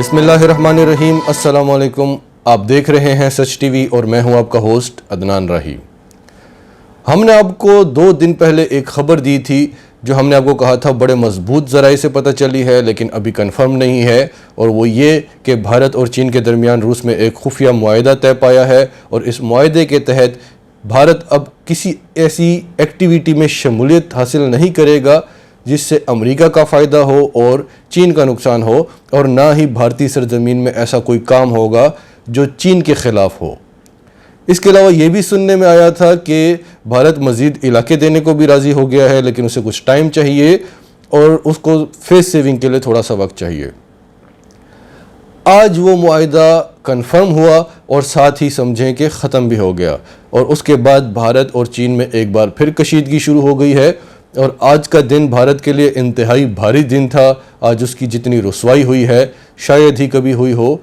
बिस्मिल्लाहिर्रहमानिर्रहीम। अस्सलाम वालेकुम। आप देख रहे हैं सच टीवी और मैं हूं आपका होस्ट अदनान राही। हमने आपको 2 दिन पहले एक खबर दी थी जो हमने आपको कहा था बड़े मजबूत ज़राए से पता चली है लेकिन अभी कंफर्म नहीं है, और वो ये कि भारत और चीन के दरमियान रूस में एक खुफिया मुआहदा तय पाया है और इस मुआहदे के तहत भारत अब किसी ऐसी एक्टिविटी में शमूलियत हासिल नहीं करेगा जिससे अमेरिका का फ़ायदा हो और चीन का नुकसान हो, और ना ही भारतीय सरजमीन में ऐसा कोई काम होगा जो चीन के ख़िलाफ़ हो। इसके अलावा ये भी सुनने में आया था कि भारत मज़ीद इलाके देने को भी राज़ी हो गया है, लेकिन उसे कुछ टाइम चाहिए और उसको फेस सेविंग के लिए थोड़ा सा वक्त चाहिए। आज वो मुआहदा कन्फर्म हुआ और साथ ही समझें कि ख़त्म भी हो गया, और उसके बाद भारत और चीन में एक बार फिर कशीदगी शुरू हो गई है। और आज का दिन भारत के लिए इंतहाई भारी दिन था। आज उसकी जितनी रुसवाई हुई है शायद ही कभी हुई हो।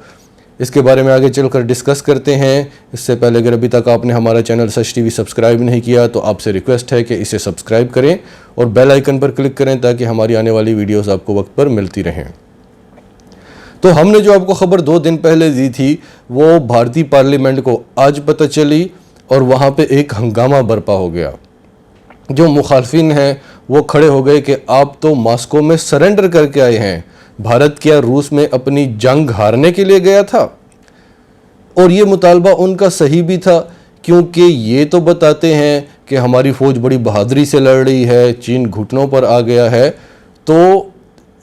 इसके बारे में आगे चलकर डिस्कस करते हैं। इससे पहले अगर अभी तक आपने हमारा चैनल सच टीवी सब्सक्राइब नहीं किया तो आपसे रिक्वेस्ट है कि इसे सब्सक्राइब करें और बेल आइकन पर क्लिक करें ताकि हमारी आने वाली वीडियोस आपको वक्त पर मिलती रहें। तो हमने जो आपको खबर 2 दिन पहले दी थी वो भारतीय पार्लियामेंट को आज पता चली और वहाँ पे एक हंगामा बरपा हो गया। जो मुखालफिन हैं वो खड़े हो गए कि आप तो मॉस्को में सरेंडर करके आए हैं, भारत क्या रूस में अपनी जंग हारने के लिए गया था? और ये मुतालबा उनका सही भी था, क्योंकि ये तो बताते हैं कि हमारी फ़ौज बड़ी बहादुरी से लड़ रही है, चीन घुटनों पर आ गया है, तो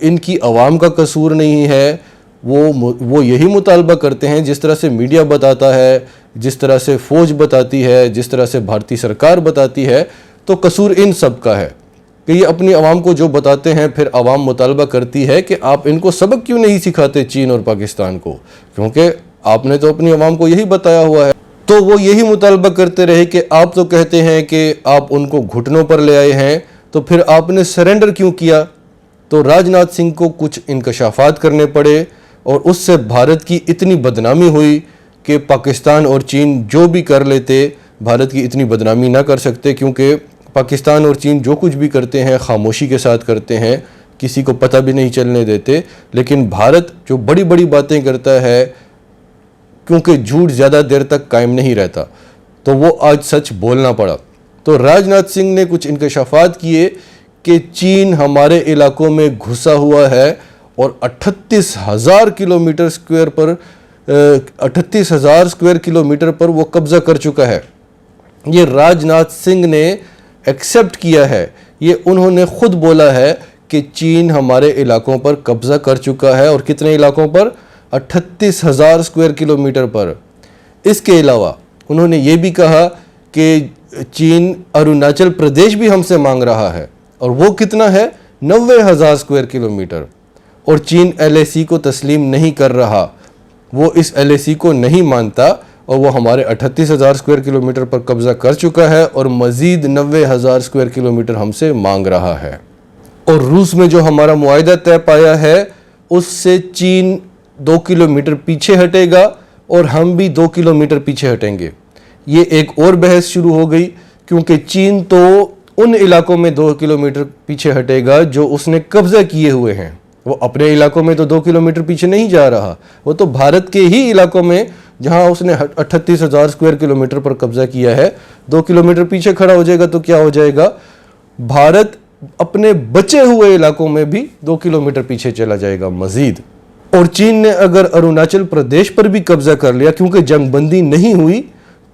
इनकी आवाम का कसूर नहीं है। वो यही मुतालबा करते हैं जिस तरह से मीडिया बताता है, जिस तरह से फ़ौज बताती है, जिस तरह से भारतीय सरकार बताती है, तो कसूर इन सब का है कि ये अपनी आवाम को जो बताते हैं फिर आवाम मुतालबा करती है कि आप इनको सबक क्यों नहीं सिखाते चीन और पाकिस्तान को, क्योंकि आपने तो अपनी आवाम को यही बताया हुआ है। तो वो यही मुतालबा करते रहे कि आप तो कहते हैं कि आप उनको घुटनों पर ले आए हैं, तो फिर आपने सरेंडर क्यों किया? तो राजनाथ सिंह को कुछ इंकशाफात करने पड़े और उससे भारत की इतनी बदनामी हुई कि पाकिस्तान और चीन जो भी कर लेते भारत की इतनी बदनामी ना कर सकते, क्योंकि पाकिस्तान और चीन जो कुछ भी करते हैं खामोशी के साथ करते हैं, किसी को पता भी नहीं चलने देते। लेकिन भारत जो बड़ी बड़ी बातें करता है, क्योंकि झूठ ज़्यादा देर तक कायम नहीं रहता, तो वो आज सच बोलना पड़ा। तो राजनाथ सिंह ने कुछ इंकशाफात किए कि चीन हमारे इलाकों में घुसा हुआ है और 38,000 किलोमीटर स्क्वायर पर 38,000 स्क्वायर किलोमीटर पर वो कब्ज़ा कर चुका है। ये राजनाथ सिंह ने एक्सेप्ट किया है, ये उन्होंने खुद बोला है कि चीन हमारे इलाकों पर कब्ज़ा कर चुका है। और कितने इलाकों पर? 38,000 स्क्वायर किलोमीटर पर। इसके अलावा उन्होंने ये भी कहा कि चीन अरुणाचल प्रदेश भी हमसे मांग रहा है, और वो कितना है? 90,000 स्क्वायर किलोमीटर। और चीन LAC को तस्लीम नहीं कर रहा, वो इस LAC को नहीं मानता और वो हमारे 38,000 स्क्वायर किलोमीटर पर कब्ज़ा कर चुका है और मज़ीद 90,000 स्क्वायर किलोमीटर हमसे मांग रहा है। और रूस में जो हमारा मुआहदा तय पाया है उससे चीन 2 किलोमीटर पीछे हटेगा और हम भी 2 किलोमीटर पीछे हटेंगे। ये एक और बहस शुरू हो गई, क्योंकि चीन तो उन इलाकों में 2 किलोमीटर पीछे हटेगा जो उसने कब्ज़ा किए हुए हैं। वो अपने इलाकों में तो 2 किलोमीटर पीछे नहीं जा रहा, वो तो भारत के ही इलाकों में जहां उसने 38,000 स्क्वायर किलोमीटर पर कब्जा किया है 2 किलोमीटर पीछे खड़ा हो जाएगा। तो क्या हो जाएगा? भारत अपने बचे हुए इलाकों में भी 2 किलोमीटर पीछे चला जाएगा मजीद। और चीन ने अगर अरुणाचल प्रदेश पर भी कब्जा कर लिया, क्योंकि जंगबंदी नहीं हुई,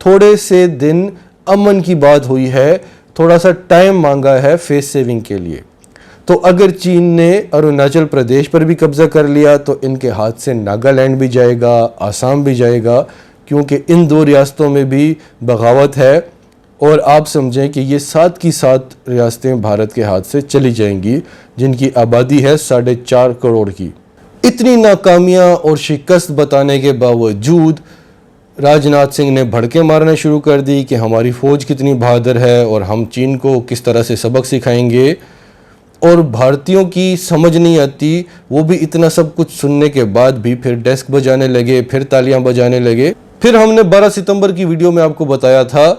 थोड़े से दिन अमन की बात हुई है, थोड़ा सा टाइम मांगा है फेस सेविंग के लिए, तो अगर चीन ने अरुणाचल प्रदेश पर भी कब्जा कर लिया तो इनके हाथ से नागालैंड भी जाएगा, आसाम भी जाएगा, क्योंकि इन 2 रियासतों में भी बगावत है। और आप समझें कि ये 7 की 7 रियासतें भारत के हाथ से चली जाएंगी, जिनकी आबादी है 4.5 करोड़ की। इतनी नाकामियां और शिकस्त बताने के बावजूद राजनाथ सिंह ने भड़के मारना शुरू कर दी कि हमारी फ़ौज कितनी बहादुर है और हम चीन को किस तरह से सबक सिखाएंगे। और भारतीयों की समझ नहीं आती, वो भी इतना सब कुछ सुनने के बाद भी फिर डेस्क बजाने लगे, फिर तालियां बजाने लगे। फिर हमने 12 सितंबर की वीडियो में आपको बताया था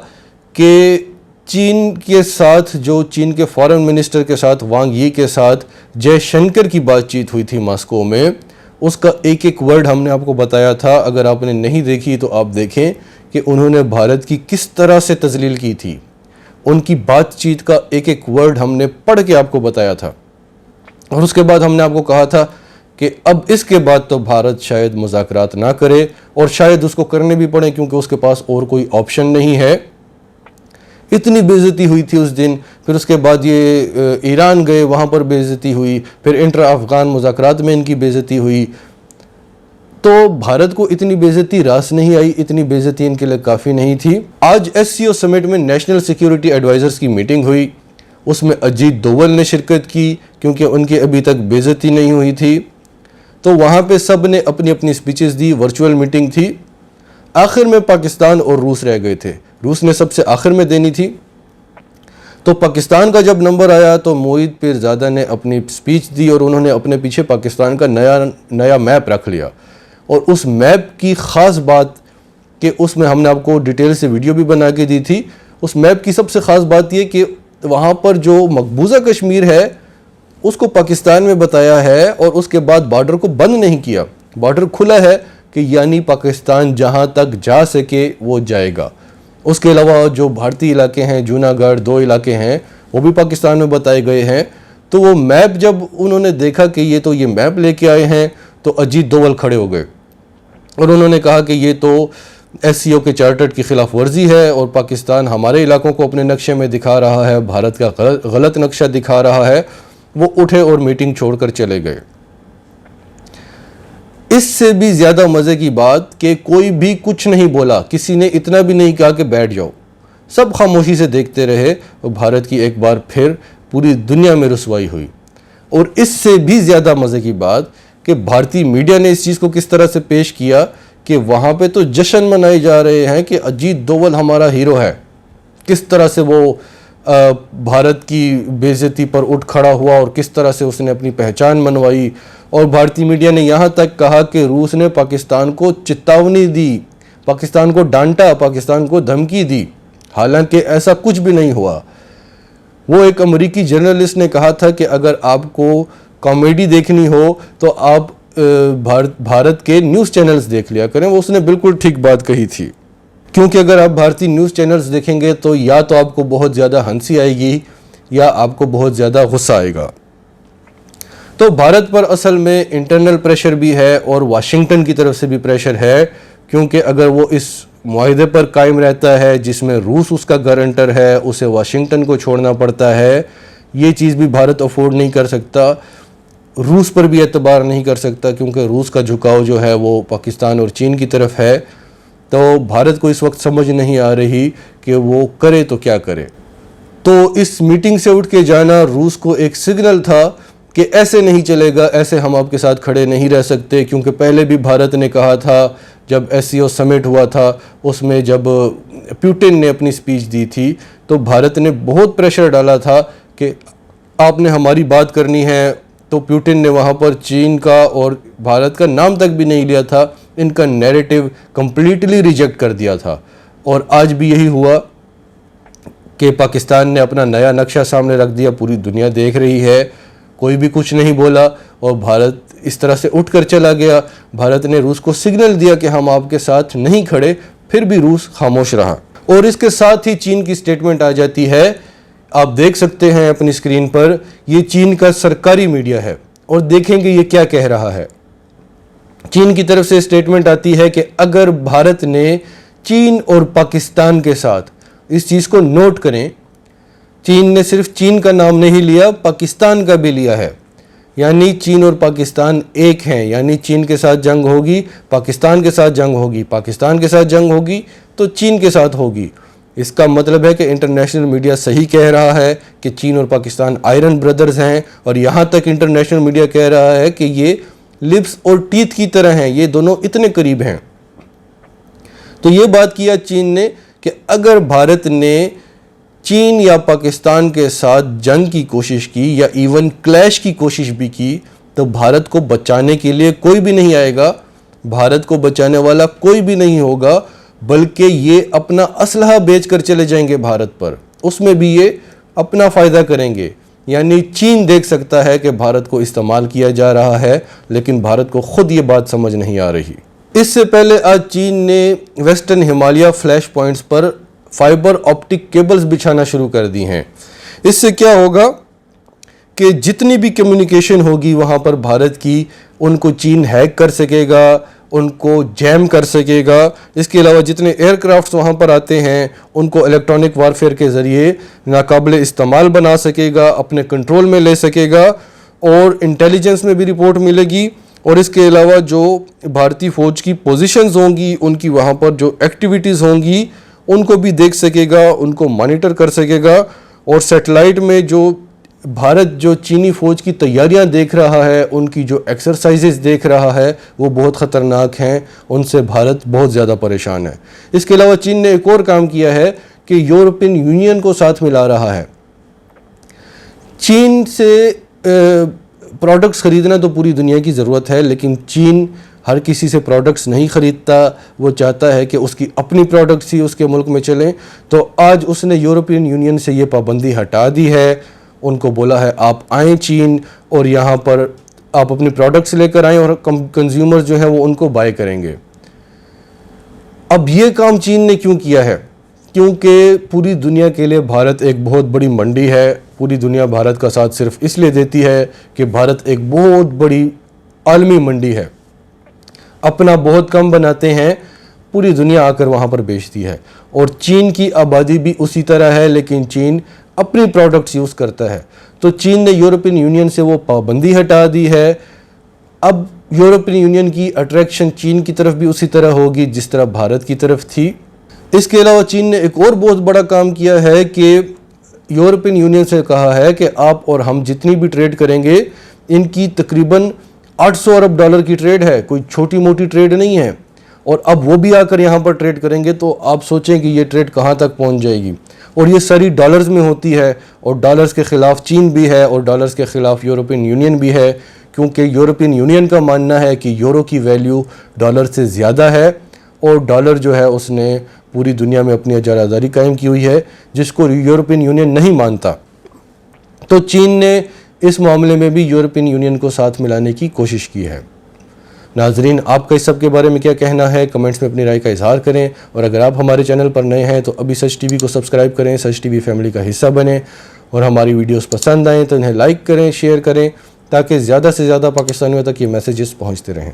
कि चीन के साथ, जो चीन के फॉरेन मिनिस्टर के साथ, वांग यी के साथ जयशंकर की बातचीत हुई थी मॉस्को में, उसका एक एक वर्ड हमने आपको बताया था। अगर आपने नहीं देखी तो आप देखें कि उन्होंने भारत की किस तरह से तजलील की थी। उनकी बातचीत का एक एक वर्ड हमने पढ़ के आपको बताया था। और उसके बाद हमने आपको कहा था कि अब इसके बाद तो भारत शायद मुज़ाकरात ना करे, और शायद उसको करने भी पड़े क्योंकि उसके पास और कोई ऑप्शन नहीं है। इतनी बेइज्जती हुई थी उस दिन। फिर उसके बाद ये ईरान गए, वहाँ पर बेइज्जती हुई। फिर इंटर अफगान मुज़ाकरात में इनकी बेइज्जती हुई। तो भारत को इतनी बेइज्जती रास नहीं आई, इतनी बेइज्जती इनके लिए काफ़ी नहीं थी। आज SCO समिट में नेशनल सिक्योरिटी एडवाइज़र्स की मीटिंग हुई। उसमें अजीत डोवल ने शिरकत की क्योंकि उनकी अभी तक बेइज्जती नहीं हुई थी। तो वहाँ पे सब ने अपनी अपनी स्पीचेस दी, वर्चुअल मीटिंग थी। आखिर में पाकिस्तान और रूस रह गए थे। रूस ने सबसे आखिर में देनी थी। तो पाकिस्तान का जब नंबर आया तो मोईद पीरजादा ने अपनी स्पीच दी और उन्होंने अपने पीछे पाकिस्तान का नया मैप रख लिया। और उस मैप की ख़ास बात कि उसमें हमने आपको डिटेल से वीडियो भी बना के दी थी। उस मैप की सबसे ख़ास बात यह कि वहाँ पर जो मकबूजा कश्मीर है उसको पाकिस्तान में बताया है, और उसके बाद बॉर्डर को बंद नहीं किया। बॉर्डर खुला है कि यानी पाकिस्तान जहाँ तक जा सके वो जाएगा। उसके अलावा जो भारतीय इलाके हैं, जूनागढ़ 2 इलाके हैं, वो भी पाकिस्तान में बताए गए हैं। तो वो मैप जब उन्होंने देखा कि ये मैप लेके आए हैं, तो अजीत डोवल खड़े हो गए और उन्होंने कहा कि ये तो SCO के चार्टर की खिलाफ वर्जी है और पाकिस्तान हमारे इलाकों को अपने नक्शे में दिखा रहा है, भारत का गलत नक्शा दिखा रहा है। वो उठे और मीटिंग छोड़कर चले गए। इससे भी ज़्यादा मज़े की बात कि कोई भी कुछ नहीं बोला, किसी ने इतना भी नहीं कहा कि बैठ जाओ। सब खामोशी से देखते रहे और भारत की एक बार फिर पूरी दुनिया में रुसवाई हुई। और इससे भी ज़्यादा मज़े की बात कि भारतीय मीडिया ने इस चीज़ को किस तरह से पेश किया कि वहाँ पे तो जश्न मनाए जा रहे हैं कि अजीत डोवल हमारा हीरो है। किस तरह से वो भारत की बेइज्जती पर उठ खड़ा हुआ और किस तरह से उसने अपनी पहचान मनवाई। और भारतीय मीडिया ने यहाँ तक कहा कि रूस ने पाकिस्तान को चेतावनी दी, पाकिस्तान को डांटा, पाकिस्तान को धमकी दी। हालांकि ऐसा कुछ भी नहीं हुआ। वो एक अमेरिकी जर्नलिस्ट ने कहा था कि अगर आपको कॉमेडी देखनी हो तो आप भारत के न्यूज़ चैनल्स देख लिया करें। वो उसने बिल्कुल ठीक बात कही थी, क्योंकि अगर आप भारतीय न्यूज़ चैनल्स देखेंगे तो या तो आपको बहुत ज़्यादा हंसी आएगी या आपको बहुत ज़्यादा गुस्सा आएगा। तो भारत पर असल में इंटरनल प्रेशर भी है और वाशिंगटन की तरफ से भी प्रेशर है, क्योंकि अगर वो इस मुआहदे पर कायम रहता है जिसमें रूस उसका गारंटर है, उसे वाशिंगटन को छोड़ना पड़ता है। ये चीज़ भी भारत अफोर्ड नहीं कर सकता। रूस पर भी एतबार नहीं कर सकता क्योंकि रूस का झुकाव जो है वो पाकिस्तान और चीन की तरफ है। तो भारत को इस वक्त समझ नहीं आ रही कि वो करे तो क्या करे। तो इस मीटिंग से उठ के जाना रूस को एक सिग्नल था कि ऐसे नहीं चलेगा, ऐसे हम आपके साथ खड़े नहीं रह सकते। क्योंकि पहले भी भारत ने कहा था, जब SCO समिट हुआ था उसमें जब पुतिन ने अपनी स्पीच दी थी तो भारत ने बहुत प्रेशर डाला था कि आपने हमारी बात करनी है। तो पुतिन ने वहाँ पर चीन का और भारत का नाम तक भी नहीं लिया था, इनका नैरेटिव कंप्लीटली रिजेक्ट कर दिया था। और आज भी यही हुआ कि पाकिस्तान ने अपना नया नक्शा सामने रख दिया, पूरी दुनिया देख रही है, कोई भी कुछ नहीं बोला और भारत इस तरह से उठकर चला गया। भारत ने रूस को सिग्नल दिया कि हम आपके साथ नहीं खड़े, फिर भी रूस खामोश रहा। और इसके साथ ही चीन की स्टेटमेंट आ जाती है। आप देख सकते हैं अपनी स्क्रीन पर, ये चीन का सरकारी मीडिया है और देखेंगे ये क्या कह रहा है। चीन की तरफ से स्टेटमेंट आती है कि अगर भारत ने चीन और पाकिस्तान के साथ, इस चीज़ को नोट करें, चीन ने सिर्फ चीन का नाम नहीं लिया, पाकिस्तान का भी लिया है। यानी चीन और पाकिस्तान एक हैं, यानी चीन के साथ जंग होगी, पाकिस्तान के साथ जंग होगी, पाकिस्तान के साथ जंग होगी तो चीन के साथ होगी। इसका मतलब है कि इंटरनेशनल मीडिया सही कह रहा है कि चीन और पाकिस्तान आयरन ब्रदर्स हैं, और यहाँ तक इंटरनेशनल मीडिया कह रहा है कि ये लिप्स और टीथ की तरह हैं, ये दोनों इतने करीब हैं। तो ये बात किया चीन ने कि अगर भारत ने चीन या पाकिस्तान के साथ जंग की कोशिश की या इवन क्लैश की कोशिश भी की तो भारत को बचाने के लिए कोई भी नहीं आएगा, भारत को बचाने वाला कोई भी नहीं होगा, बल्कि ये अपना असलहा बेच कर चले जाएंगे भारत पर, उसमें भी ये अपना फ़ायदा करेंगे। यानी चीन देख सकता है कि भारत को इस्तेमाल किया जा रहा है, लेकिन भारत को खुद ये बात समझ नहीं आ रही। इससे पहले आज चीन ने वेस्टर्न हिमालय फ्लैश पॉइंट्स पर फाइबर ऑप्टिक केबल्स बिछाना शुरू कर दी हैं। इससे क्या होगा कि जितनी भी कम्युनिकेशन होगी वहाँ पर भारत की, उनको चीन हैक कर सकेगा, उनको जैम कर सकेगा। इसके अलावा जितने एयरक्राफ्ट्स वहाँ पर आते हैं उनको इलेक्ट्रॉनिक वारफेयर के ज़रिए नाकाबिल इस्तेमाल बना सकेगा, अपने कंट्रोल में ले सकेगा और इंटेलिजेंस में भी रिपोर्ट मिलेगी। और इसके अलावा जो भारतीय फ़ौज की पोजीशंस होंगी, उनकी वहाँ पर जो एक्टिविटीज़ होंगी उनको भी देख सकेगा, उनको मॉनिटर कर सकेगा। और सैटेलाइट में जो भारत जो चीनी फ़ौज की तैयारियां देख रहा है, उनकी जो एक्सरसाइजेस देख रहा है, वो बहुत ख़तरनाक हैं, उनसे भारत बहुत ज़्यादा परेशान है। इसके अलावा चीन ने एक और काम किया है कि यूरोपियन यूनियन को साथ मिला रहा है। चीन से प्रोडक्ट्स ख़रीदना तो पूरी दुनिया की ज़रूरत है, लेकिन चीन हर किसी से प्रोडक्ट्स नहीं ख़रीदता। वो चाहता है कि उसकी अपनी प्रोडक्ट्स ही उसके मुल्क में चलें। तो आज उसने यूरोपियन यूनियन से ये पाबंदी हटा दी है, उनको बोला है आप आएँ चीन और यहाँ पर आप अपनी प्रोडक्ट्स लेकर आएँ और कंज्यूमर्स जो हैं वो उनको बाय करेंगे। अब ये काम चीन ने क्यों किया है? क्योंकि पूरी दुनिया के लिए भारत एक बहुत बड़ी मंडी है। पूरी दुनिया भारत का साथ सिर्फ इसलिए देती है कि भारत एक बहुत बड़ी आलमी मंडी है। अपना बहुत कम बनाते हैं, पूरी दुनिया आकर वहाँ पर बेचती है। और चीन की आबादी भी उसी तरह है, लेकिन चीन अपनी प्रोडक्ट्स यूज़ करता है। तो चीन ने यूरोपियन यूनियन से वो पाबंदी हटा दी है। अब यूरोपियन यूनियन की अट्रैक्शन चीन की तरफ भी उसी तरह होगी जिस तरह भारत की तरफ थी। इसके अलावा चीन ने एक और बहुत बड़ा काम किया है कि यूरोपियन यूनियन से कहा है कि आप और हम जितनी भी ट्रेड करेंगे, इनकी तकरीबन 800 अरब डॉलर की ट्रेड है, कोई छोटी मोटी ट्रेड नहीं है। और अब वो भी आकर यहाँ पर ट्रेड करेंगे तो आप सोचें कि ये ट्रेड कहाँ तक पहुँच जाएगी। और ये सारी डॉलर्स में होती है, और डॉलर्स के ख़िलाफ़ चीन भी है और डॉलर्स के ख़िलाफ़ यूरोपियन यूनियन भी है, क्योंकि यूरोपियन यूनियन का मानना है कि यूरो की वैल्यू डॉलर से ज़्यादा है और डॉलर जो है उसने पूरी दुनिया में अपनी इजारादारी कायम की हुई है, जिसको यूरोपियन यूनियन नहीं मानता। तो चीन ने इस मामले में भी यूरोपियन यूनियन को साथ मिलाने की कोशिश की है। नाजरीन, आपका इस सब के बारे में क्या कहना है? कमेंट्स में अपनी राय का इजहार करें। और अगर आप हमारे चैनल पर नए हैं तो अभी सच टीवी को सब्सक्राइब करें, सच टीवी फैमिली का हिस्सा बनें। और हमारी वीडियोस पसंद आएँ तो इन्हें लाइक करें, शेयर करें, ताकि ज़्यादा से ज़्यादा पाकिस्तानियों तक ये मैसेजेस पहुँचते रहें।